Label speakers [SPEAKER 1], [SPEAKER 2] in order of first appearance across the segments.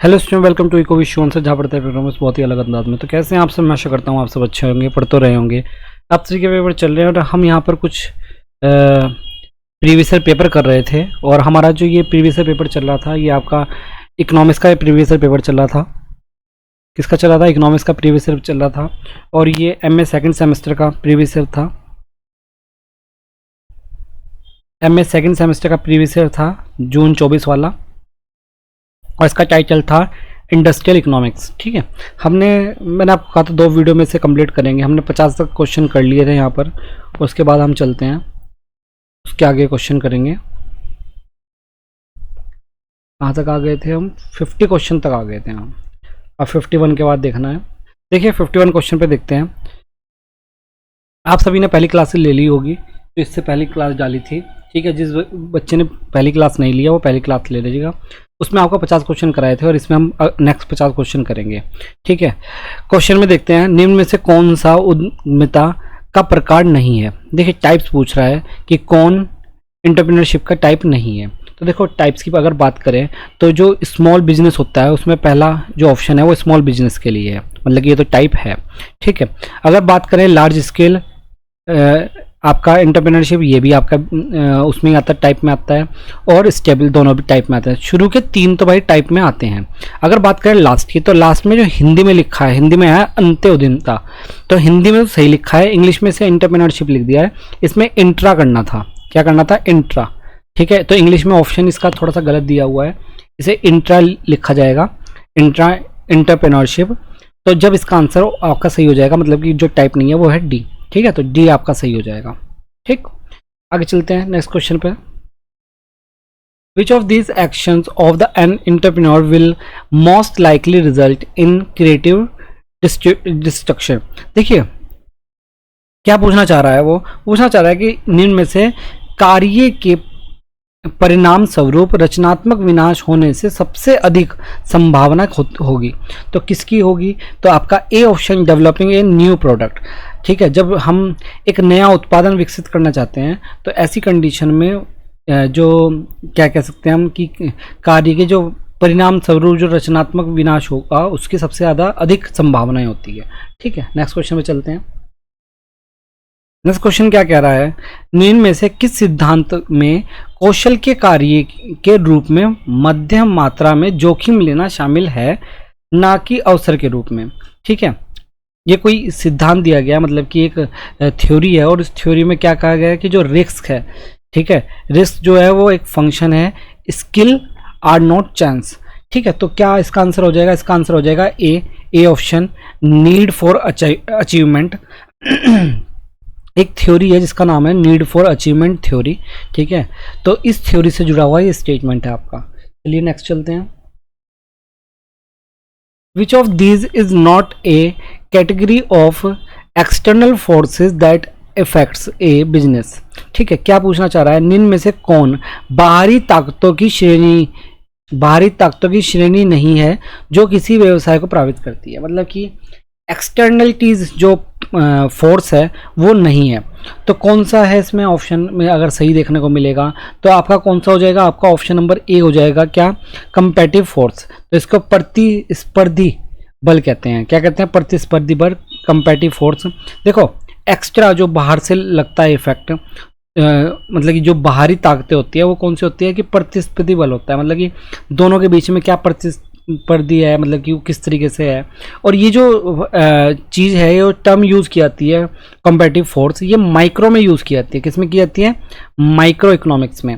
[SPEAKER 1] Hello student, welcome to इको विश्वन से, जहाँ पढ़ते हैं परफॉर्मेंस बहुत ही अलग अंदाज में। तो कैसे हैं आप सब? मैं आशा करता हूँ आप सब अच्छे होंगे, पढ़ तो रहे होंगे। आप सभी के पेपर चल रहे हैं और हम यहाँ पर कुछ प्रीवियस ईयर पेपर कर रहे थे। और हमारा जो ये प्रीवियस ईयर पेपर चल रहा था, ये आपका इकोनॉमिक्स का प्रीवियस ईयर पेपर चल रहा था। किसका चल रहा था? इकोनॉमिक्स का प्रीवियस ईयर चल रहा था। और ये MA सेकेंड सेमेस्टर का प्रीवियस ईयर था। MA सेकेंड सेमेस्टर का प्रीवियस ईयर था, जून 24 वाला। और इसका टाइटल था इंडस्ट्रियल इकोनॉमिक्स। ठीक है, मैंने आपको कहा था 2 वीडियो में से कंप्लीट करेंगे। हमने 50 तक क्वेश्चन कर लिए थे यहाँ पर। उसके बाद हम चलते हैं, उसके आगे क्वेश्चन करेंगे। कहाँ तक आ गए थे हम? 50 क्वेश्चन तक आ गए थे हम। अब 51 के बाद देखना है। देखिए 51 क्वेश्चन पे देखते हैं। आप सभी ने पहली क्लास ले ली होगी, तो इससे पहली क्लास डाली थी। ठीक है, जिस बच्चे ने पहली क्लास नहीं लिया वो पहली क्लास ले लीजिएगा। उसमें आपको 50 क्वेश्चन कराए थे और इसमें हम नेक्स्ट 50 क्वेश्चन करेंगे। ठीक है, क्वेश्चन में देखते हैं, निम्न में से कौन सा उद्यमिता का प्रकार नहीं है। देखिए टाइप्स पूछ रहा है कि कौन एंटरप्रेन्योरशिप का टाइप नहीं है। तो देखो टाइप्स की अगर बात करें तो जो स्मॉल बिजनेस होता है उसमें पहला जो ऑप्शन है वो स्मॉल बिजनेस के लिए है, मतलब कि ये तो टाइप है। ठीक है, अगर बात करें लार्ज स्केल आपका एंटरप्रेन्योरशिप, ये भी आपका उसमें आता है, टाइप में आता है। और स्टेबल दोनों भी टाइप में आते हैं। शुरू के 3 तो भाई टाइप में आते हैं। अगर बात करें लास्ट की, तो लास्ट में जो हिंदी में लिखा है, हिंदी में है अंत्य उद्यमिता, तो हिंदी में तो सही लिखा है, इंग्लिश में से एंटरप्रेन्योरशिप लिख दिया है। इसमें इंट्रा करना था। क्या करना था? इंट्रा। ठीक है, तो इंग्लिश में ऑप्शन इसका थोड़ा सा गलत दिया हुआ है, इसे इंट्रा लिखा जाएगा, इंट्रा एंटरप्रेन्योरशिप। तो जब इसका आंसर आपका सही हो जाएगा, मतलब कि जो टाइप नहीं है वो है डी। ठीक है, तो डी आपका सही हो जाएगा। ठीक, आगे चलते हैं नेक्स्ट क्वेश्चन पे। Which of these actions of the an entrepreneur will most likely result in creative destruction. देखिए क्या पूछना चाह रहा है, वो पूछना चाह रहा है कि निम्न में से कार्य के परिणाम स्वरूप रचनात्मक विनाश होने से सबसे अधिक संभावना होगी। तो किसकी होगी? तो आपका A option, developing a new product. ठीक है, जब हम एक नया उत्पादन विकसित करना चाहते हैं तो ऐसी कंडीशन में जो क्या कह सकते हैं हम कि कार्य के जो परिणाम स्वरूप जो रचनात्मक विनाश होगा उसकी सबसे ज़्यादा अधिक संभावनाएं होती है। ठीक है, नेक्स्ट क्वेश्चन में चलते हैं। नेक्स्ट क्वेश्चन क्या कह रहा है, निम्न में से किस सिद्धांत में कौशल के कार्य के रूप में मध्यम मात्रा में जोखिम लेना शामिल है, ना कि अवसर के रूप में। ठीक है, ये कोई सिद्धांत दिया गया, मतलब कि एक थ्योरी है, और इस थ्योरी में क्या कहा गया है कि जो रिस्क है, ठीक है, रिस्क जो है वो एक फंक्शन है, स्किल आर नॉट चांस। ठीक है, तो क्या इसका आंसर हो जाएगा? इसका आंसर हो जाएगा A option, need for achievement. एक थ्योरी है जिसका नाम है नीड फॉर अचीवमेंट थ्योरी। ठीक है, तो इस थ्योरी से जुड़ा हुआ ये स्टेटमेंट है आपका। चलिए नेक्स्ट चलते हैं। Which of these is not A category of external forces that effects A business. ठीक है, क्या पूछना चाह रहा है, निम्न में से कौन बाहरी ताकतों की श्रेणी नहीं है जो किसी व्यवसाय को प्रभावित करती है। मतलब कि एक्सटर्नलिटीज जो फोर्स है वो नहीं है। तो कौन सा है इसमें ऑप्शन में अगर सही देखने को मिलेगा तो आपका कौन सा हो जाएगा? आपका ऑप्शन नंबर ए हो जाएगा। क्या? Competitive force. तो इसको प्रतिस्पर्धी बल कहते हैं। क्या कहते हैं? प्रतिस्पर्धी बल, कंपेटिटिव फोर्स। देखो एक्स्ट्रा जो बाहर से लगता है इफेक्ट, मतलब कि जो बाहरी ताकतें होती है वो कौन सी होती है कि प्रतिस्पर्धी बल होता है। मतलब कि दोनों के बीच में क्या प्रतिस्पर्धी है, मतलब कि वो किस तरीके से है। और ये जो चीज़ है, ये टर्म यूज़ की जाती है कंपेटिटिव फोर्स, ये माइक्रो में यूज़ की जाती है। किस में की जाती है? माइक्रो इकोनॉमिक्स में।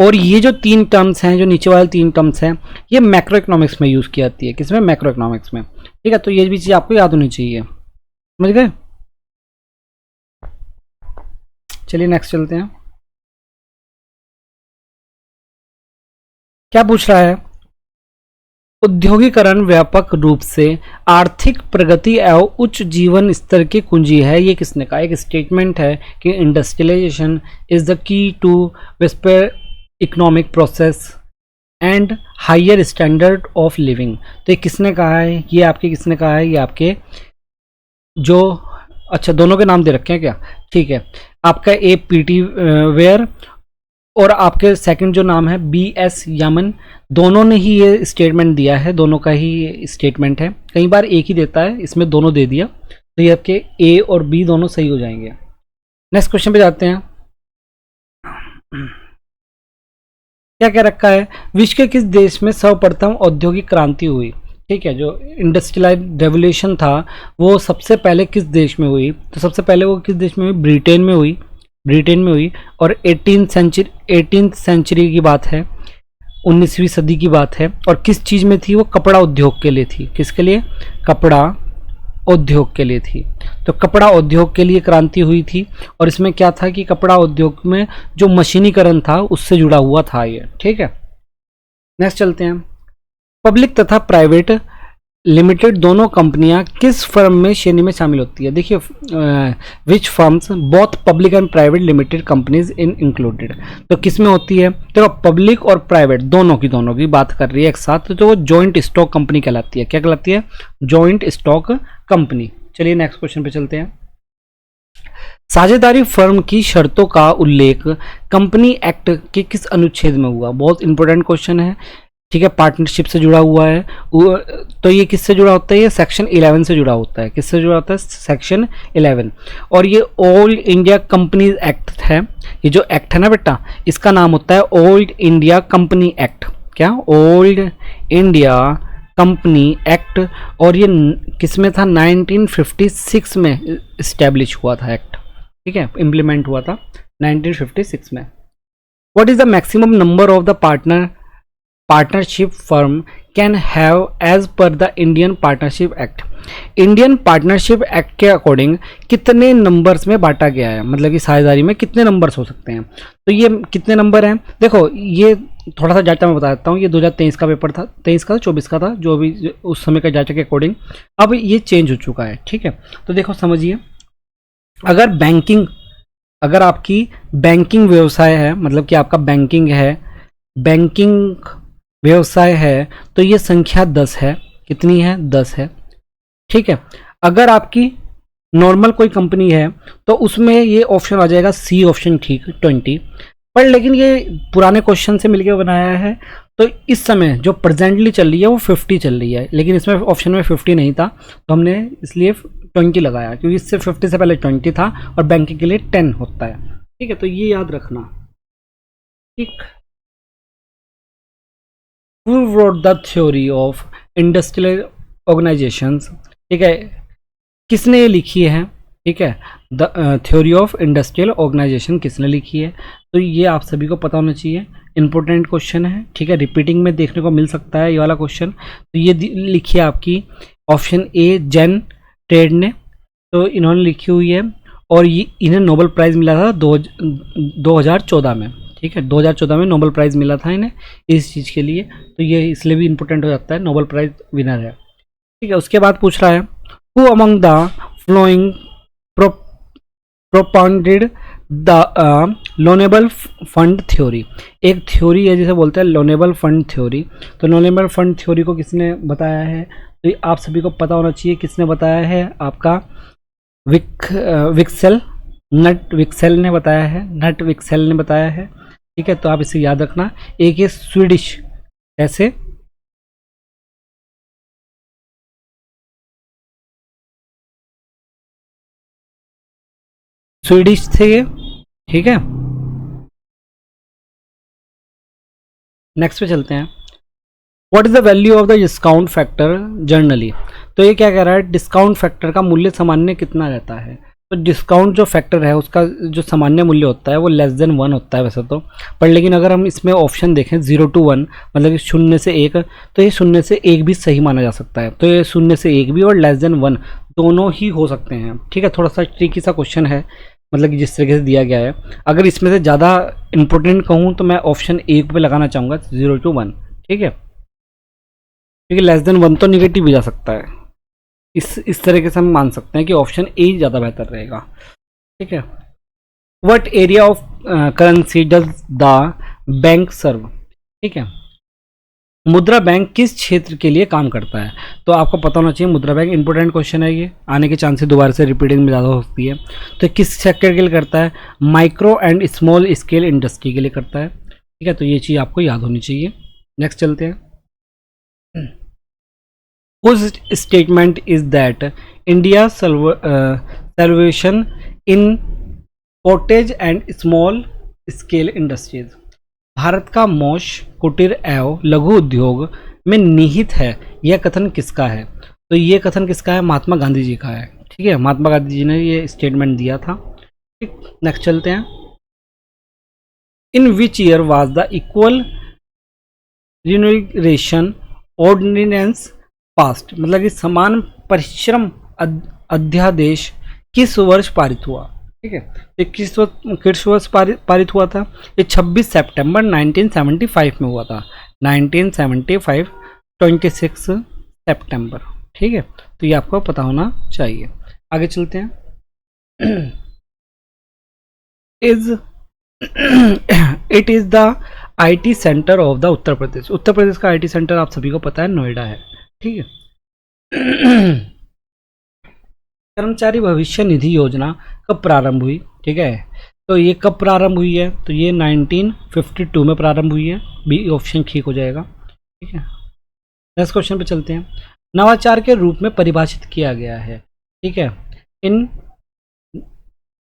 [SPEAKER 1] और ये जो 3 टर्म्स हैं, जो नीचे वाले 3 टर्म्स हैं, ये मैक्रो इकोनॉमिक्स में यूज़ की जाती है। किसमें? मैक्रो इकोनॉमिक्स में। ठीक है, तो ये भी चीज़ आपको याद होनी चाहिए। समझ गए? चलिए नेक्स्ट चलते हैं। क्या पूछ रहा है, औद्योगिकरण व्यापक रूप से आर्थिक प्रगति एवं उच्च जीवन स्तर की कुंजी है। ये किसने कहा? एक स्टेटमेंट है कि industrialization is the key to vesper economic process and higher standard of living. तो ये किसने कहा है? ये आपके किसने कहा है? ये आपके जो, अच्छा दोनों के नाम दे रखे हैं क्या? ठीक है, आपका ए पीटी वेयर और आपके सेकंड जो नाम है BS यमन, दोनों ने ही ये स्टेटमेंट दिया है, दोनों का ही स्टेटमेंट है, कई बार एक ही देता है, इसमें दोनों दे दिया, तो ये आपके A और B दोनों सही हो जाएंगे। नेक्स्ट क्वेश्चन पे जाते हैं। क्या क्या रखा है, विश्व के किस देश में सर्वप्रथम औद्योगिक क्रांति हुई? ठीक है, जो इंडस्ट्रियलाइज रेवोल्यूशन था वो सबसे पहले किस देश में हुई? तो सबसे पहले वो किस देश में हुई? ब्रिटेन में हुई, ब्रिटेन में हुई। और 18th सेंचुरी की बात है, 19वीं सदी की बात है। और किस चीज़ में थी वो? कपड़ा उद्योग के लिए थी। किसके लिए? कपड़ा उद्योग के लिए थी। तो कपड़ा उद्योग के लिए क्रांति हुई थी। और इसमें क्या था कि कपड़ा उद्योग में जो मशीनीकरण था उससे जुड़ा हुआ था ये। ठीक है, नेक्स्ट चलते हैं। पब्लिक तथा प्राइवेट लिमिटेड दोनों कंपनियां किस फर्म में श्रेणी में शामिल होती है? देखिए, which firms both public and private limited companies in included, तो किस में होती है? तो पब्लिक और प्राइवेट दोनों की बात कर रही है एक साथ, तो वो जॉइंट स्टॉक कंपनी कहलाती है। क्या कहलाती है? Joint stock company. चलिए नेक्स्ट क्वेश्चन पे चलते हैं। साझेदारी फर्म की शर्तों का उल्लेख कंपनी एक्ट के किस अनुच्छेद में हुआ? बहुत इंपॉर्टेंट क्वेश्चन है। ठीक है, पार्टनरशिप से जुड़ा हुआ है। तो ये किससे जुड़ा होता है? ये सेक्शन 11 से जुड़ा होता है। किससे जुड़ा होता है? सेक्शन 11। और ये ओल्ड इंडिया कंपनीज एक्ट है। ये जो एक्ट है ना बेटा, इसका नाम होता है ओल्ड इंडिया कंपनी एक्ट। क्या? Old India company act. और ये किस में था? 1956 में इस्टेब्लिश हुआ था एक्ट। ठीक है, इम्प्लीमेंट हुआ था 1956 में। What is the maximum number of the partnership firm can have as per the Indian partnership act? Indian partnership act के अकॉर्डिंग कितने नंबर्स में बांटा गया है? मतलब कि साझेदारी में कितने नंबर्स हो सकते हैं? तो ये कितने नंबर हैं? देखो, ये थोड़ा सा डाटा मैं बता देता हूँ। ये 2023 का पेपर था, 23 का, 24 का था, जो भी उस समय का डाटा के अकॉर्डिंग। अब ये चेंज हो चुका है। ठीक है, तो देखो समझिए, अगर आपकी बैंकिंग व्यवसाय है, मतलब कि आपका बैंकिंग व्यवसाय है, तो ये संख्या 10 है। कितनी है? 10 है। ठीक है, अगर आपकी नॉर्मल कोई कंपनी है तो उसमें ये ऑप्शन आ जाएगा सी ऑप्शन, ठीक, 20। पर लेकिन ये पुराने क्वेश्चन से मिलकर बनाया है, तो इस समय जो प्रेजेंटली चल रही है वो 50 चल रही है, लेकिन इसमें ऑप्शन में 50 नहीं था, तो हमने इसलिए 20 लगाया, क्योंकि इससे 50 से पहले 20 था और बैंकिंग के लिए 10 होता है। ठीक है, तो ये याद रखना। ठीक, Who wrote the theory of industrial organizations? ठीक है, किसने ये लिखी है? ठीक है, the theory of industrial organization किसने लिखी है? तो ये आप सभी को पता होना चाहिए, इंपॉर्टेंट क्वेश्चन है। ठीक है, रिपीटिंग में देखने को मिल सकता है ये वाला क्वेश्चन। तो ये लिखी है आपकी ऑप्शन ए, जेन ट्रेड ने, तो इन्होंने लिखी हुई है। और ये इन्हें नोबेल प्राइज़ मिला था 2014 में। ठीक है, 2014 में नोबेल प्राइज़ मिला था इन्हें इस चीज़ के लिए, तो ये इसलिए भी इम्पोर्टेंट हो जाता है, नोबेल प्राइज़ विनर है। ठीक है, उसके बाद पूछ रहा है, who among the flowing propounded the loanable fund theory? एक थ्योरी है जिसे बोलते हैं लोनेबल फंड थ्योरी। तो लोनेबल फंड थ्योरी को किसने बताया है? तो ये आप सभी को पता होना चाहिए किसने बताया है। आपका नट विक्सेल ने बताया है। ठीक है, तो आप इसे याद रखना। एक ये स्वीडिश, ऐसे स्वीडिश थे ये। ठीक है, नेक्स्ट पे चलते हैं। What is the value of the discount factor generally? तो ये क्या कह रहा है, डिस्काउंट फैक्टर का मूल्य सामान्य कितना रहता है? तो डिस्काउंट जो फैक्टर है उसका जो सामान्य मूल्य होता है वो <1 होता है वैसे तो, पर लेकिन अगर हम इसमें ऑप्शन देखें 0 to 1, मतलब 0 से 1, तो ये 0 से 1 भी सही माना जा सकता है। तो ये 0 से 1 भी और <1 दोनों ही हो सकते हैं। ठीक है, थोड़ा सा ट्रिकी सा क्वेश्चन है, मतलब कि जिस तरीके से दिया गया है। अगर इसमें से ज़्यादा इंपॉर्टेंट कहूँ तो मैं ऑप्शन 1 पे लगाना चाहूँगा, 0 to 1। ठीक है, क्योंकि <1 तो निगेटिव भी जा सकता है। इस तरीके से हम मान सकते हैं कि ऑप्शन ए ज़्यादा बेहतर रहेगा। ठीक है, what area of currency does the bank serve? ठीक है, मुद्रा बैंक किस क्षेत्र के लिए काम करता है? तो आपको पता होना चाहिए मुद्रा बैंक, इंपॉर्टेंट क्वेश्चन है, ये आने के चांसेस दोबारा से रिपीटिंग में ज़्यादा हो सकती है। तो किस सेक्टर के लिए करता है? Micro and small scale industry के लिए करता है। ठीक है, तो ये चीज़ आपको याद होनी चाहिए। नेक्स्ट चलते हैं। Whose statement is that India's salvation in cottage and small scale industries, Bharat का मौज कुटीर एवं लघु उद्योग में निहित है, यह कथन किसका है? तो ये कथन किसका है? महात्मा गांधी जी का है। ठीक है, महात्मा गांधी जी ने ये स्टेटमेंट दिया था। ठीक, नेक्स्ट चलते हैं। In which year was the equal remuneration ordinance passed, मतलब कि समान परिश्रम अध्यादेश किस वर्ष पारित हुआ? ठीक है, ये किस वर्ष पारित हुआ था? ये 26 सितंबर 1975 में हुआ था। 1975 26 सितंबर। ठीक है, तो ये आपको पता होना चाहिए। आगे चलते हैं। It is the IT centre of the Uttar Pradesh. Uttar Pradesh का IT सेंटर आप सभी को पता है, नोएडा है। ठीक है। कर्मचारी भविष्य निधि योजना कब प्रारंभ हुई? ठीक है, तो ये कब प्रारंभ हुई है? तो ये 1952 में प्रारंभ हुई है। बी ऑप्शन ठीक हो जाएगा। ठीक है, नेक्स्ट क्वेश्चन पे चलते हैं। नवाचार के रूप में परिभाषित किया गया है। ठीक है,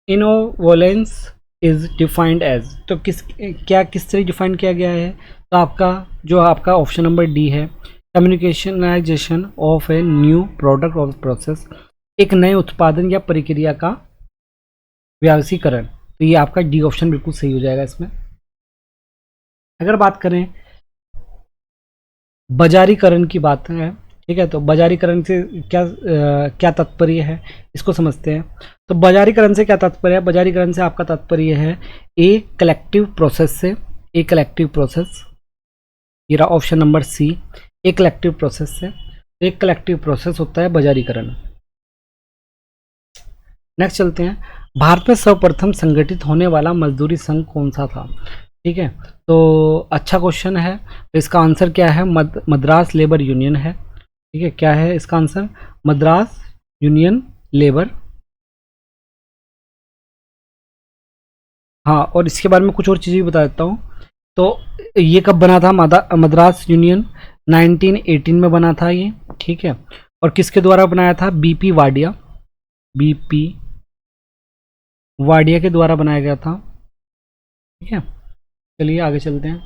[SPEAKER 1] इनोवोलेंस इज डिफाइंड एज, तो किस तरह डिफाइन किया गया है? तो आपका ऑप्शन नंबर डी है, कम्युनिकेशनाइजेशन ऑफ ए न्यू प्रोडक्ट और प्रोसेस, एक नए उत्पादन या प्रक्रिया का व्यावसायीकरण। तो ये आपका डी ऑप्शन बिल्कुल सही हो जाएगा इसमें। अगर बात करें बाजारीकरण की बात है, ठीक है, तो बाजारीकरण से क्या तात्पर्य है, इसको समझते हैं। तो बाजारीकरण से क्या तात्पर्य है? बाजारीकरण से आपका तात्पर्य है ए कलेक्टिव प्रोसेस से, ए कलेक्टिव प्रोसेस, ये रहा ऑप्शन नंबर सी, एक कलेक्टिव प्रोसेस से। एक कलेक्टिव प्रोसेस होता है बाजारीकरण। नेक्स्ट चलते हैं। भारत में सर्वप्रथम संगठित होने वाला मजदूरी संघ कौन सा था? ठीक है, तो अच्छा क्वेश्चन है। तो इसका आंसर क्या है? मद्रास लेबर यूनियन है। ठीक है, क्या है इसका आंसर? Madras union labour. हाँ, और इसके बारे में कुछ और चीज़ें बता देता हूँ। तो ये कब बना था? मद्रास यूनियन 1918 में बना था ये। ठीक है, और किसके द्वारा बनाया था? बीपी वाडिया, बीपी वाडिया के द्वारा बनाया गया था। ठीक है, चलिए आगे चलते हैं।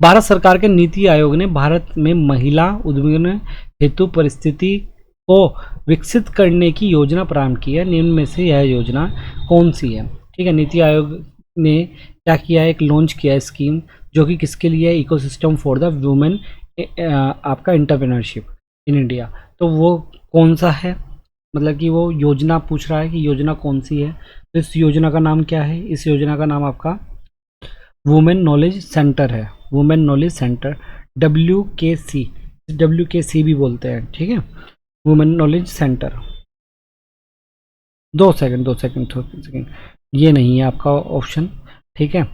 [SPEAKER 1] भारत सरकार के नीति आयोग ने भारत में महिला उद्यमियों हेतु परिस्थिति को विकसित करने की योजना प्रारंभ की है। निम्न में से यह योजना कौन सी है? ठीक है, नीति आयोग ने क्या किया है? एक लॉन्च किया है स्कीम, जो कि किसके लिए है? इकोसिस्टम फॉर द वुमेन, आपका एंटरप्रेन्योरशिप इन इंडिया। तो वो कौन सा है? मतलब कि वो योजना पूछ रहा है कि योजना कौन सी है। तो इस योजना का नाम क्या है? इस योजना का नाम आपका वुमेन नॉलेज सेंटर है। वुमेन नॉलेज सेंटर, WKC भी बोलते हैं। ठीक है, वुमेन नॉलेज सेंटर। दो सेकंड, ये नहीं है आपका ऑप्शन। ठीक है,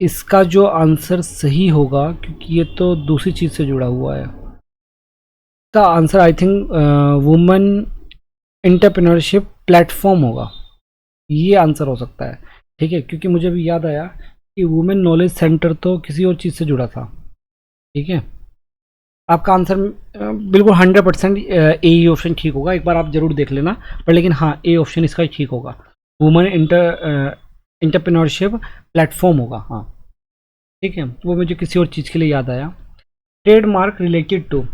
[SPEAKER 1] इसका जो आंसर सही होगा, क्योंकि ये तो दूसरी चीज़ से जुड़ा हुआ है, इसका answer I think women entrepreneurship platform होगा, ये आंसर हो सकता है। ठीक है, क्योंकि मुझे भी याद आया कि वुमेन नॉलेज सेंटर तो किसी और चीज़ से जुड़ा था। ठीक है, आपका आंसर बिल्कुल 100% ए ही ऑप्शन ठीक होगा। एक बार आप जरूर देख लेना, पर लेकिन हाँ, ए ऑप्शन इसका ही ठीक होगा। वुमेन एंटरप्रेन्योरशिप प्लेटफॉर्म होगा। हाँ, ठीक है, वो मुझे किसी और चीज़ के लिए याद आया। ट्रेडमार्क रिलेटेड टू,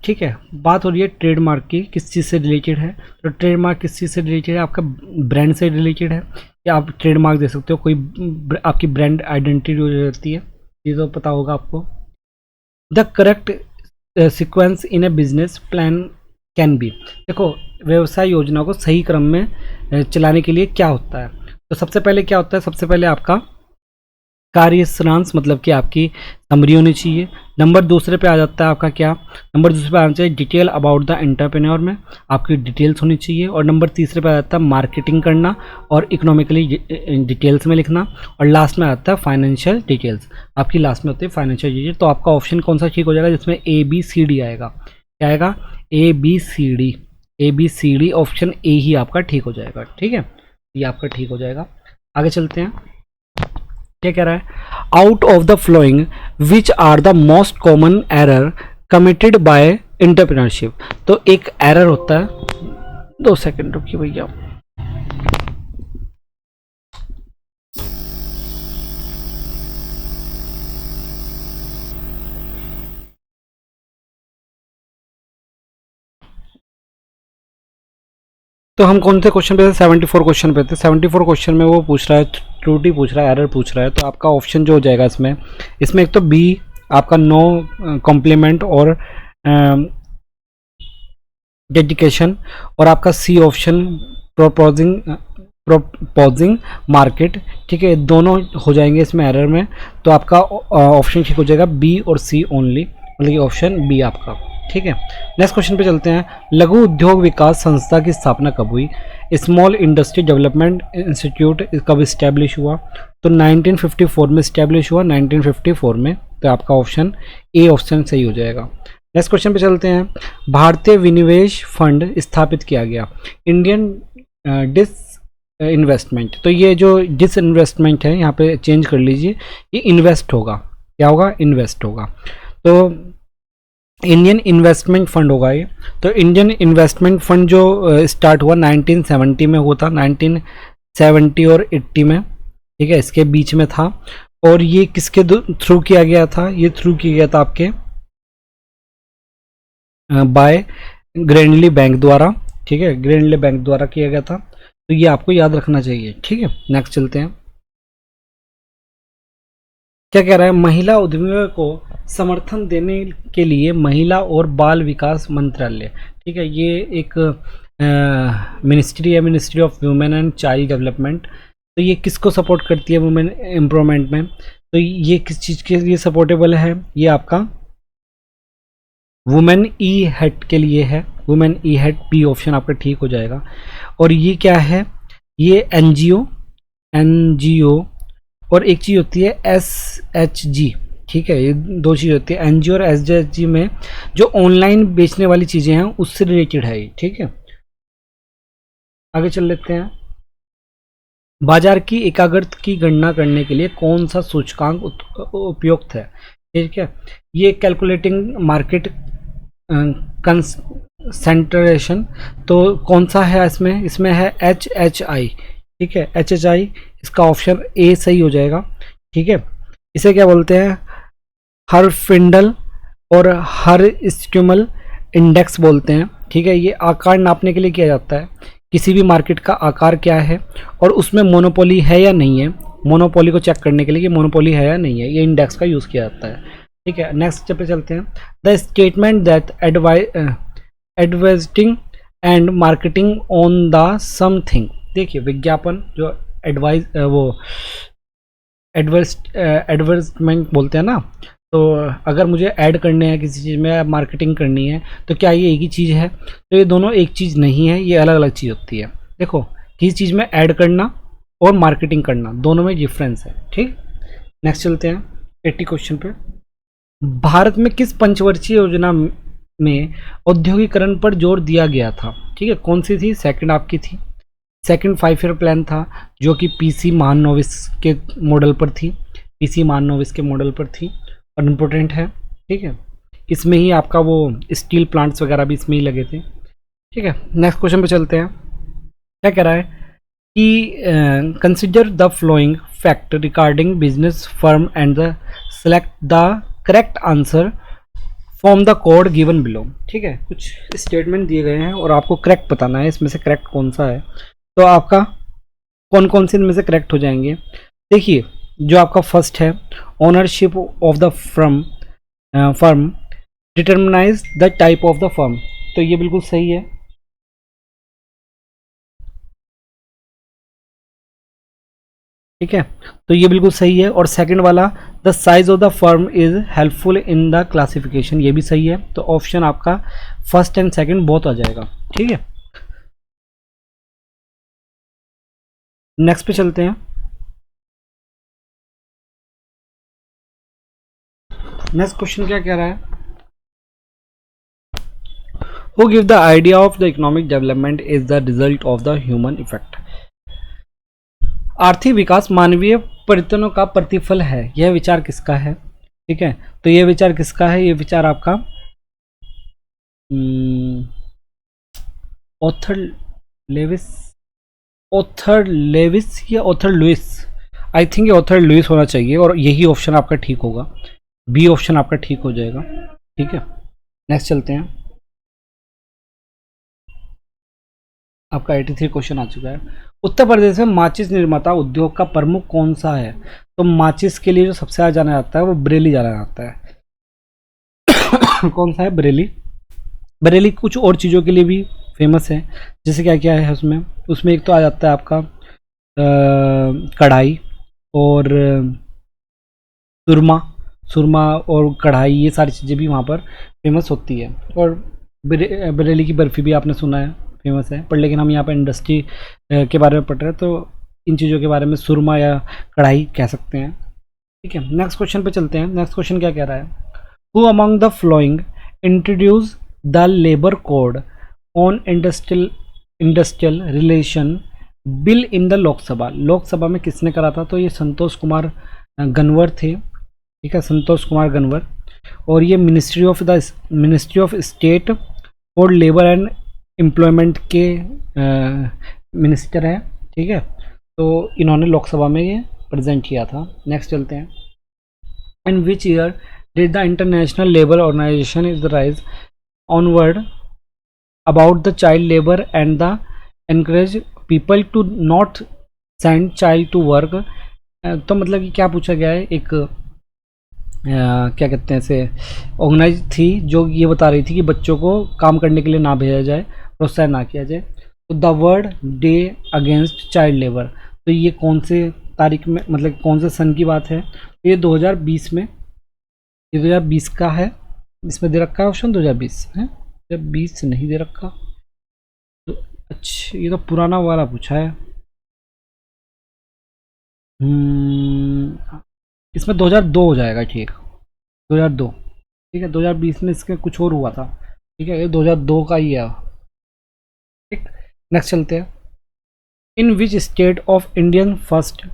[SPEAKER 1] ठीक है, बात हो रही है ट्रेडमार्क की, किस चीज़ से रिलेटेड है? तो ट्रेडमार्क किस चीज़ से रिलेटेड है? आपका ब्रांड से रिलेटेड है, या आप ट्रेडमार्क दे सकते हो, कोई आपकी ब्रांड आइडेंटिटी हो जाती है, ये तो पता होगा आपको। The correct sequence in A business plan can be, देखो व्यवसाय योजना को सही क्रम में चलाने के लिए क्या होता है? तो सबसे पहले क्या होता है? सबसे पहले आपका कार्य सारांश मतलब कि आपकी समरी होनी चाहिए। नंबर दूसरे पे आ जाता है आपका क्या, नंबर दूसरे पे आना चाहिए डिटेल अबाउट द एंटरप्रेन्योर में आपकी डिटेल्स होनी चाहिए। और नंबर तीसरे पे आ जाता है मार्केटिंग करना और इकोनॉमिकली डिटेल्स में लिखना। और लास्ट में आता है फाइनेंशियल डिटेल्स, आपकी लास्ट में होती है फाइनेंशियल डिटेल। तो आपका ऑप्शन कौन सा ठीक हो जाएगा, जिसमें ए बी सी डी आएगा, क्या आएगा, A B C D, A B C D option A ही आपका ठीक हो जाएगा। ठीक है, ये आपका ठीक हो जाएगा। आगे चलते हैं, क्या कह रहा है, out of the following which are the most common error committed by entrepreneurship. तो एक एरर होता है, 2 सेकंड रुकिए भैया। तो हम कौन से क्वेश्चन पे थे, 74 क्वेश्चन पे थे। 74 क्वेश्चन में वो पूछ रहा है, त्रुटि पूछ रहा है, एरर पूछ रहा है। तो आपका ऑप्शन जो हो जाएगा इसमें एक तो बी आपका नो कॉम्प्लीमेंट और डेडिकेशन, और आपका सी ऑप्शन प्रोपोजिंग मार्केट। ठीक है, दोनों हो जाएंगे इसमें एरर में। तो आपका ऑप्शन ठीक हो जाएगा बी और सी ओनली, मतलब कि ऑप्शन बी आपका। ठीक है, नेक्स्ट क्वेश्चन पे चलते हैं। लघु उद्योग विकास संस्था की स्थापना कब हुई, स्मॉल इंडस्ट्री डेवलपमेंट इंस्टीट्यूट कब इस्टेब्लिश हुआ। तो 1954 में इस्टेब्लिश हुआ, 1954 में। तो आपका ऑप्शन ए ऑप्शन सही हो जाएगा। नेक्स्ट क्वेश्चन पे चलते हैं। भारतीय विनिवेश फंड स्थापित किया गया, इंडियन डिस इन्वेस्टमेंट। तो ये जो डिस इन्वेस्टमेंट है यहाँ पे चेंज कर लीजिए, ये इन्वेस्ट होगा, क्या होगा, इन्वेस्ट होगा। तो इंडियन इन्वेस्टमेंट फंड होगा ये। तो इंडियन इन्वेस्टमेंट फंड जो स्टार्ट हुआ 1970 में हुआ था, 1970 और 80 में। ठीक है, इसके बीच में था। और ये किसके थ्रू किया गया था, ये थ्रू किया गया था आपके बाय ग्रैंडली बैंक द्वारा। ठीक है, ग्रैंडली बैंक द्वारा किया गया था। तो ये आपको याद रखना चाहिए। ठीक है, नेक्स्ट चलते हैं। क्या कह रहा है, महिला उद्यमियों को समर्थन देने के लिए महिला और बाल विकास मंत्रालय। ठीक है, ये एक मिनिस्ट्री है, ministry of women and child development. तो ये किसको सपोर्ट करती है वुमेन एम्पावरमेंट में। तो ये किस चीज़ के लिए सपोर्टेबल है, ये आपका वुमेन ई हेड के लिए है, वुमेन ई हेड, बी ऑप्शन आपका ठीक हो जाएगा। और ये क्या है, ये एनजीओ, एनजीओ और एक चीज़ होती है एसएचजी। ठीक है, ये दो चीज़ होती है, एनजीओ और एसएचजी में जो ऑनलाइन बेचने वाली चीज़ें हैं उससे रिलेटेड है ये। ठीक है, आगे चल लेते हैं। बाजार की एकाग्रता की गणना करने के लिए कौन सा सूचकांक उपयुक्त है। ठीक है, ये कैलकुलेटिंग मार्केट कंसेंट्रेशन। तो कौन सा है इसमें, इसमें है HHI। ठीक है, HHI, इसका ऑप्शन ए सही हो जाएगा। ठीक है, इसे क्या बोलते हैं, हर फिंडल और हर स्टिमुल इंडेक्स बोलते हैं। ठीक है, ये आकार नापने के लिए किया जाता है, किसी भी मार्केट का आकार क्या है और उसमें मोनोपोली है या नहीं है, मोनोपोली को चेक करने के लिए कि मोनोपोली है या नहीं है, ये इंडेक्स का यूज़ किया जाता है। ठीक है, नेक्स्ट स्टेप पे चलते हैं। The statement that advertising and marketing on the something. देखिए, विज्ञापन जो एडवर्टाइजमेंट बोलते हैं ना। तो अगर मुझे ऐड करने हैं किसी चीज़ में, मार्केटिंग करनी है, तो क्या ये एक ही चीज़ है। तो ये दोनों एक चीज़ नहीं है, ये अलग अलग चीज़ होती है। देखो, किसी चीज़ में ऐड करना और मार्केटिंग करना, दोनों में डिफरेंस है। ठीक, नेक्स्ट चलते हैं 80 क्वेश्चन पे। भारत में किस पंचवर्षीय योजना में औद्योगिकरण पर जोर दिया गया था। ठीक है, कौन सी थी, सेकंड आपकी थी, सेकंड 5 ईयर प्लान था, जो कि पीसी महानोविस के मॉडल पर थी, पीसी महानोविस के मॉडल पर थी और इम्पोर्टेंट है। ठीक है, इसमें ही आपका वो स्टील प्लांट्स वगैरह भी इसमें ही लगे थे। ठीक है, नेक्स्ट क्वेश्चन पे चलते हैं। क्या कह रहा है कि consider the flowing fact regarding business firm and the select the correct answer from the code given below. ठीक है, कुछ स्टेटमेंट दिए गए हैं और आपको करेक्ट बताना है इसमें से करेक्ट कौन सा है। तो आपका कौन कौन से इनमें से करेक्ट हो जाएंगे। देखिए, जो आपका फर्स्ट है, ownership of the firm determines the type of the firm. तो ये बिल्कुल सही है। ठीक है, तो ये बिल्कुल सही है। और सेकंड वाला, the size of the firm is helpful in the classification, ये भी सही है। तो ऑप्शन आपका फर्स्ट एंड सेकंड बहुत आ जाएगा। ठीक है, नेक्स्ट पे चलते हैं। नेक्स्ट क्वेश्चन क्या कह रहा है, who give the idea of the economic development is the result of the human effect. आर्थिक विकास मानवीय प्रयत्नों का प्रतिफल है, यह विचार किसका है। ठीक है, तो यह विचार किसका है, यह विचार आपका ऑथर लेविस, ऑथर लेविस या ऑथर लुइस, आई थिंक ये ऑथर लुइस होना चाहिए, और यही ऑप्शन आपका ठीक होगा, बी ऑप्शन आपका ठीक हो जाएगा। ठीक है, नेक्स्ट चलते हैं। आपका 83 क्वेश्चन आ चुका है। उत्तर प्रदेश में माचिस निर्माता उद्योग का प्रमुख कौन सा है। तो माचिस के लिए जो सबसे ज़्यादा जाना जाता है वो बरेली जाना जाता है। कौन सा है, बरेली। बरेली कुछ और चीज़ों के लिए भी फेमस है, जैसे क्या क्या है उसमें, उसमें एक तो आ जाता है आपका कढ़ाई और सुरमा, सुरमा और कढ़ाई, ये सारी चीज़ें भी वहाँ पर फेमस होती है। और बरेली की बर्फ़ी भी आपने सुना है फेमस है, पर लेकिन हम यहाँ पर इंडस्ट्री के बारे में पढ़ रहे हैं, तो इन चीज़ों के बारे में सुरमा या कढ़ाई कह सकते हैं। ठीक है, नेक्स्ट क्वेश्चन पे चलते हैं। नेक्स्ट क्वेश्चन क्या कह रहा है, who among the flowing introduce the labour code on industrial relation bill in the Lok Sabha. Lok Sabha में किसने करा था, तो ये संतोष कुमार गनवर थे। ठीक है, संतोष कुमार गनवर। और ये ministry of state for labour and employment के मिनिस्टर हैं। ठीक है, तो इन्होंने लोकसभा में ये प्रेजेंट किया था। नेक्स्ट चलते हैं। In which year did the international labour organisation is rise onward about the child labour and the encourage people to not send child to work. तो मतलब कि क्या पूछा गया है, एक क्या कहते हैं इसे, ऑर्गेनाइज थी जो ये बता रही थी कि बच्चों को काम करने के लिए ना भेजा जाए, प्रोत्साहन ना किया जाए। तो the world day against child labour, तो ये कौन से तारीख में, मतलब कौन से सन की बात है, तो ये 2020 में, ये 2020 का है। इसमें दे रखा है ऑप्शन 2020 है, 2020 नहीं दे रखा, तो अच्छा ये तो पुराना वाला पूछा है। इसमें 2002 हो जाएगा, ठीक 2002। ठीक है, 2020 में इसके कुछ और हुआ था। ठीक है, ये 2002 का ही है। ठीक, नेक्स्ट चलते हैं। In which state of Indian first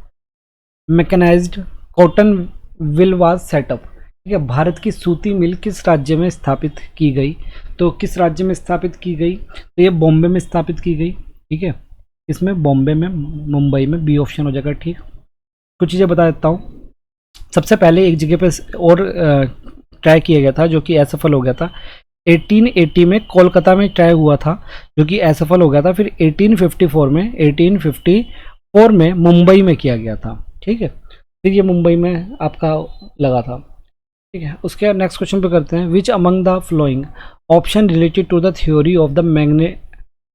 [SPEAKER 1] mechanised cotton will was set up. ठीक है, भारत की सूती मिल किस राज्य में स्थापित की गई। तो किस राज्य में स्थापित की गई, तो ये बॉम्बे में स्थापित की गई। ठीक है, इसमें बॉम्बे में, मुंबई में, बी ऑप्शन हो जाएगा। ठीक, कुछ चीज़ें बता देता हूँ। सबसे पहले एक जगह पे और ट्राई किया गया था जो कि असफल हो गया था। 1880 में कोलकाता में ट्राई हुआ था जो कि असफल हो गया था। फिर 1854 में मुंबई में किया गया था। ठीक है, फिर ये मुंबई में आपका लगा था। ठीक है, उसके बाद नेक्स्ट क्वेश्चन पे करते हैं। Which among the following option related to the theory of the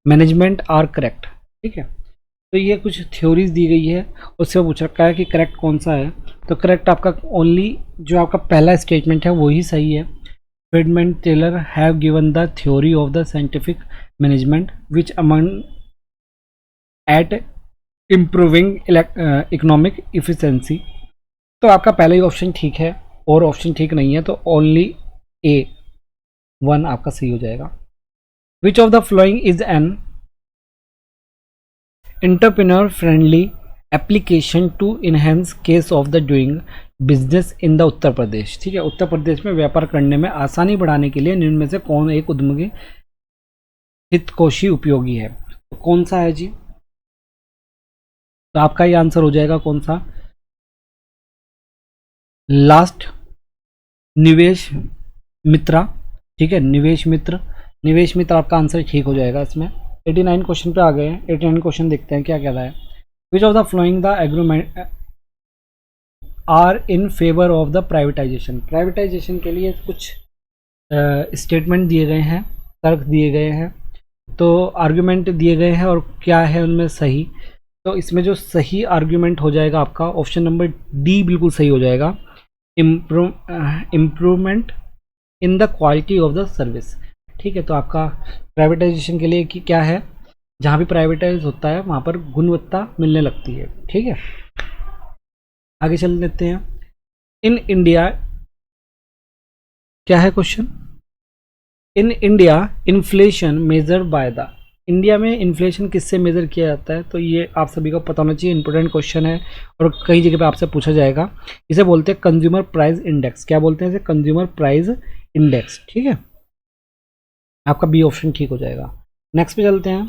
[SPEAKER 1] management are correct. ठीक है, तो ये कुछ थ्योरीज दी गई है, उससे पूछ रखा है कि करेक्ट कौन सा है। तो करेक्ट आपका ओनली जो आपका पहला स्टेटमेंट है वही सही है। Friedman Taylor have given the theory of the scientific management which among at improving economic efficiency. तो आपका पहला ही ऑप्शन ठीक है और ऑप्शन ठीक नहीं है, तो ओनली ए 1 आपका सही हो जाएगा। Which of the following is an entrepreneur friendly application to enhance case of the doing business in the Uttar Pradesh. ठीक है, उत्तर प्रदेश में व्यापार करने में आसानी बढ़ाने के लिए निम्न में से कौन एक उद्यमी हितकोशी उपयोगी है। तो कौन सा है जी, तो आपका ये आंसर हो जाएगा कौन सा, लास्ट, निवेश मित्रा। ठीक है, निवेश मित्र, निवेश मित्र आपका आंसर ठीक हो जाएगा इसमें। 89 क्वेश्चन पे आ गए हैं। 89 क्वेश्चन देखते हैं क्या कह रहा है। Which of the following the agreement are in favour of the privatization. Privatization के लिए कुछ स्टेटमेंट दिए गए हैं, तर्क दिए गए हैं, तो आर्गुमेंट दिए गए हैं और क्या है उनमें सही। तो इसमें जो सही आर्ग्यूमेंट हो जाएगा आपका ऑप्शन नंबर डी बिल्कुल सही हो जाएगा, improvement in the quality of the service. ठीक है, तो आपका प्राइवेटाइजेशन के लिए कि क्या है, जहाँ भी प्राइवेटाइज होता है वहाँ पर गुणवत्ता मिलने लगती है। ठीक है, आगे चल लेते हैं। इन इंडिया, क्या है question, in India inflation measure by the, India में इन्फ्लेशन किससे मेजर किया जाता है, तो ये आप सभी को पता होना चाहिए, इंपॉर्टेंट क्वेश्चन है और कई जगह पे आपसे पूछा जाएगा। इसे बोलते हैं कंज्यूमर प्राइस इंडेक्स। क्या बोलते हैं इसे, कंज्यूमर प्राइस इंडेक्स। ठीक है, आपका बी ऑप्शन ठीक हो जाएगा। नेक्स्ट पे चलते हैं।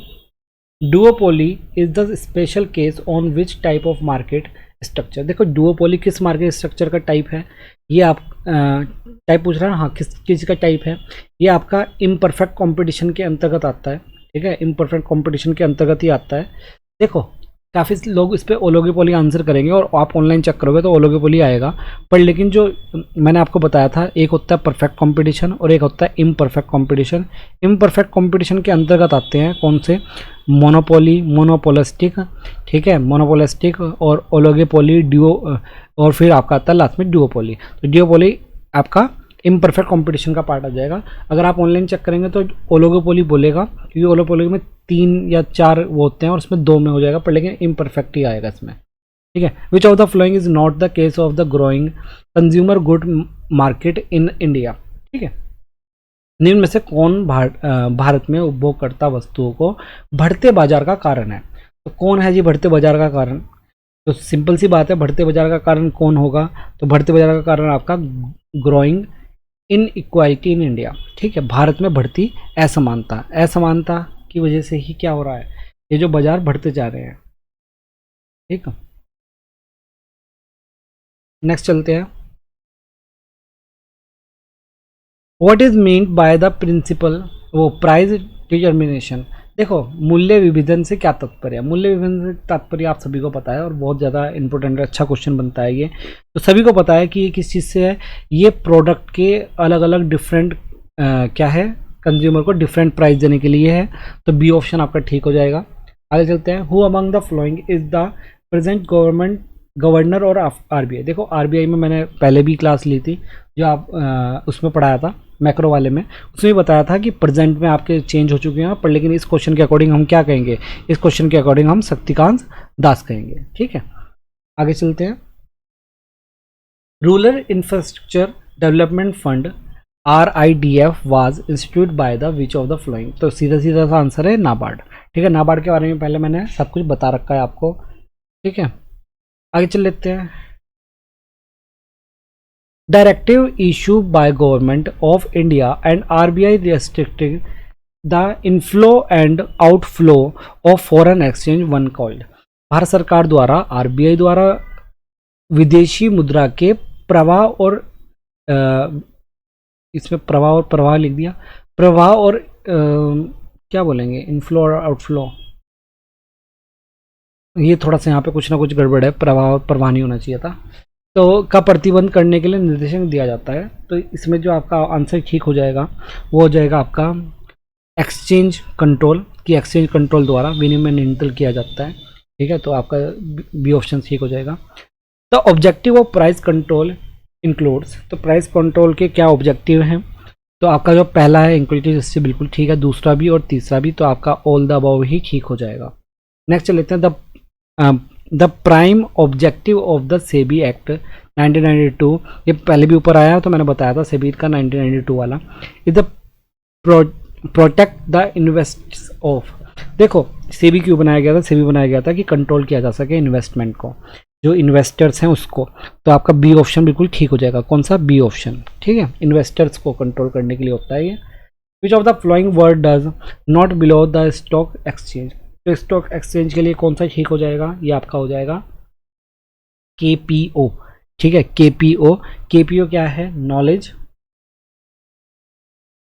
[SPEAKER 1] Duopoly is the special case on which type of market structure. देखो डुओपोली किस मार्केट स्ट्रक्चर का टाइप है, ये आप टाइप पूछ रहा है, हाँ किस का टाइप है, ये आपका इम्परफेक्ट कंपटीशन के अंतर्गत आता है। ठीक है, इम्परफेक्ट कंपटीशन के अंतर्गत ही आता है। देखो काफ़ी लोग इस पर ओलिगोपोली आंसर करेंगे और आप ऑनलाइन चेक करोगे तो ओलिगोपोली आएगा, पर लेकिन जो मैंने आपको बताया था, एक होता है परफेक्ट कंपटीशन और एक होता है इम्परफेक्ट कंपटीशन। इम्परफेक्ट कंपटीशन के अंतर्गत आते हैं कौन से, मोनोपोली, मोनोपोलिस्टिक, ठीक है, मोनोपोलिस्टिक और ओलिगोपोली, ड्यूओ, और फिर आपका आता है लास्ट में डुओपोली। तो डुओपोली आपका इम्परफेक्ट कंपटीशन का पार्ट आ जाएगा। अगर आप ऑनलाइन चेक करेंगे तो ओलिगोपोली बोलेगा, क्योंकि ओलिगोपोली में 3 या 4 वो होते हैं और उसमें 2 में हो जाएगा, पर लेकिन इम्परफेक्ट ही आएगा इसमें। ठीक है, which of the following is not the case of the growing consumer good market in India. ठीक है, निम्न में से कौन भारत में उपभोगकर्ता वस्तुओं को बढ़ते बाजार का कारण है। तो कौन है जी बढ़ते बाजार का कारण, तो सिंपल सी बात है, बढ़ते बाजार का कारण कौन होगा, तो बढ़ते बाजार का कारण आपका growing in equality in India. ठीक है, भारत में बढ़ती असमानता, असमानता की वजह से ही क्या हो रहा है, ये जो बाजार बढ़ते जा रहे हैं। ठीक है, नेक्स्ट चलते हैं। What is meant by the principle वो प्राइस डिटर्मिनेशन। देखो मूल्य विभेदन से क्या तात्पर्य है, मूल्य विभेदन से तात्पर्य आप सभी को पता है और बहुत ज़्यादा इंपॉर्टेंट अच्छा क्वेश्चन बनता है ये, तो सभी को पता है कि ये किस चीज़ से है, ये प्रोडक्ट के अलग अलग डिफरेंट क्या है, कंज्यूमर को डिफरेंट प्राइस देने के लिए है। तो बी ऑप्शन आपका ठीक हो जाएगा। आगे चलते हैं। Who among the following is the present government governor और आरबीआई। देखो आरबीआई में मैंने पहले भी क्लास ली थी, जो आप उसमें पढ़ाया था मैक्रो वाले में, उसमें बताया था कि प्रेजेंट में आपके चेंज हो चुके हैं, पर लेकिन इस क्वेश्चन के अकॉर्डिंग हम क्या कहेंगे, इस क्वेश्चन के अकॉर्डिंग हम शक्तिकांत दास कहेंगे। ठीक है, आगे चलते हैं। Rural infrastructure development fund RIDF was institute by the which of the flowing. तो सीधा सीधा सा आंसर है नाबार्ड। ठीक है, नाबार्ड के बारे में पहले मैंने सब कुछ बता रखा है आपको। ठीक है, आगे चल लेते हैं। Directive issue by government of India and RBI restricting the inflow and outflow of foreign exchange one called. Bharat सरकार द्वारा RBI द्वारा विदेशी मुद्रा के प्रवाह और इसमें प्रवाह और प्रवाह लिख दिया, प्रवाह और क्या बोलेंगे, इनफ्लो और आउटफ्लो, ये थोड़ा सा यहाँ पे कुछ ना कुछ गड़बड़ है, प्रवाह और प्रवाह नहीं होना चाहिए था, तो का प्रतिबंध करने के लिए निर्देशन दिया जाता है। तो इसमें जो आपका आंसर ठीक हो जाएगा वो हो जाएगा आपका एक्सचेंज कंट्रोल, की एक्सचेंज कंट्रोल द्वारा विनिमय नियंत्रण किया जाता है। ठीक है, तो आपका बी ऑप्शन ठीक हो जाएगा। The objective of price control includes. तो प्राइस कंट्रोल के क्या ऑब्जेक्टिव हैं, तो आपका जो पहला है इंक्लूडिव, इससे बिल्कुल ठीक है, दूसरा भी और तीसरा भी, तो आपका ऑल द अबव ही ठीक हो जाएगा। नेक्स्ट चल लेते हैं। The prime objective of the SEBI act 1992, ये पहले भी ऊपर आया तो मैंने बताया था सेबी का 1992 वाला, is the protect the invests of. देखो सेबी क्यों बनाया गया था, सेबी बनाया गया था कि कंट्रोल किया जा सके इन्वेस्टमेंट को, जो इन्वेस्टर्स हैं उसको। तो आपका बी ऑप्शन बिल्कुल ठीक हो जाएगा। कौन सा, बी ऑप्शन। ठीक है, इन्वेस्टर्स को कंट्रोल करने के लिए होता है ये। विच of the flowing word does not below the stock exchange. तो स्टॉक एक्सचेंज के लिए कौन सा ठीक हो जाएगा, ये आपका हो जाएगा KPO। ठीक है, KPO। KPO क्या है, नॉलेज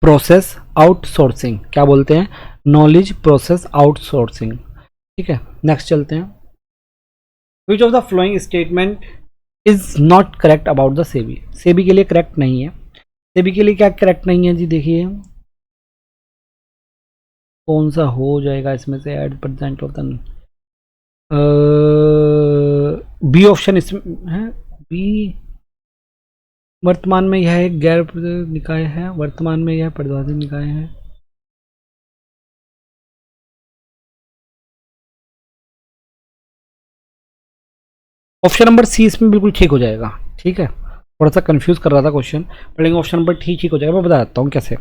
[SPEAKER 1] प्रोसेस आउटसोर्सिंग, क्या बोलते हैं, नॉलेज प्रोसेस आउटसोर्सिंग। ठीक है, नेक्स्ट चलते हैं। विच of the following statement is not correct about the SEBI. SEBI के लिए करेक्ट नहीं है, सेबी के लिए क्या करेक्ट नहीं है जी, देखिए कौन सा हो जाएगा इसमें से, eight percent of the B option इसमें है। बी वर्तमान में यह एक गैर निकाय है, वर्तमान में यह प्रतिवादी निकाय है। ऑप्शन नंबर सी इसमें बिल्कुल ठीक हो जाएगा। ठीक है, थोड़ा सा कंफ्यूज कर रहा था क्वेश्चन, पर लेकिन ऑप्शन नंबर ठीक हो जाएगा। मैं बता देता हूँ कैसे।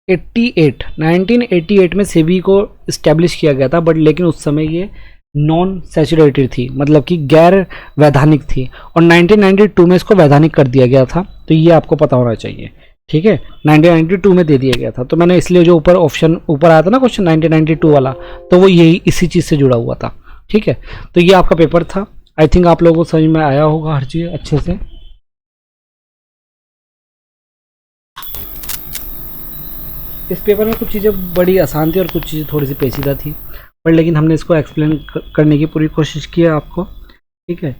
[SPEAKER 1] 1988 में सेबी को इस्टेब्लिश किया गया था, बट लेकिन उस समय ये नॉन सैचुरेटेड थी, मतलब कि गैर वैधानिक थी, और 1992 में इसको वैधानिक कर दिया गया था। तो ये आपको पता होना चाहिए। ठीक है, 1992 में दे दिया गया था, तो मैंने इसलिए जो ऊपर ऑप्शन ऊपर आया था ना क्वेश्चन 1992 वाला, तो वो यही इसी चीज़ से जुड़ा हुआ था। ठीक है, तो ये आपका पेपर था। आई थिंक आप लोगों को समझ में आया होगा हर चीज़ अच्छे से। इस पेपर में कुछ चीज़ें बड़ी आसान थी और कुछ चीज़ें थोड़ी सी पेचीदा थी, पर लेकिन हमने इसको एक्सप्लेन करने की पूरी कोशिश की है आपको। ठीक है,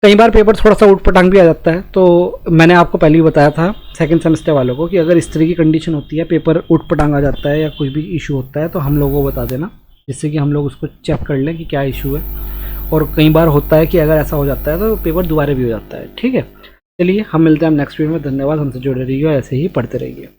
[SPEAKER 1] कई बार पेपर थोड़ा सा उटपटांग भी आ जाता है, तो मैंने आपको पहले ही बताया था सेकंड सेमेस्टर वालों को कि अगर इस तरह की कंडीशन होती है, पेपर उटपटांग आ जाता है या कोई भी इशू होता है, तो हम लोगों को बता देना, जिससे कि हम लोग उसको चेक कर लें कि क्या इशू है। और कई बार होता है कि अगर ऐसा हो जाता है तो पेपर दोबारा भी हो जाता है। ठीक है, चलिए हम मिलते हैं नेक्स्ट वीडियो में। धन्यवाद, हमसे जुड़े रहिए, ऐसे ही पढ़ते रहिए।